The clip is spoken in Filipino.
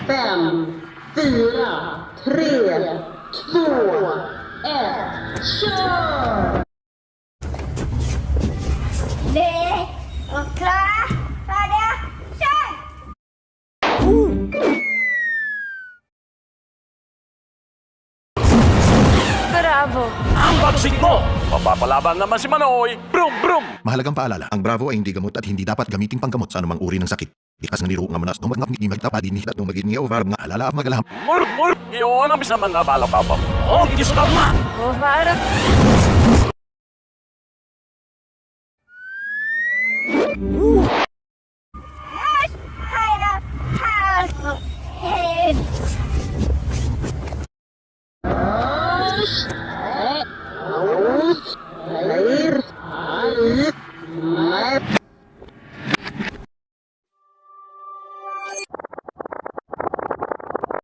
5, 4, 3, 2, 1, kör! Nej, och klara, färdiga, kör! Bravo! Ang bagsik mo! Mapapalaban naman si Manoy! Brum, brum! Mahalagang paalala, ang Bravo ay hindi gamot at hindi dapat gamiting panggamot sa anumang uri ng sakit. Ikas ng niro nga manas nung magngap ni magtapadin ni hitat nung magiging over mga alala at magalaham. Mur, mur! Iyon ang bisa man nabala pa pa. Oh, gisap ma! Och varv.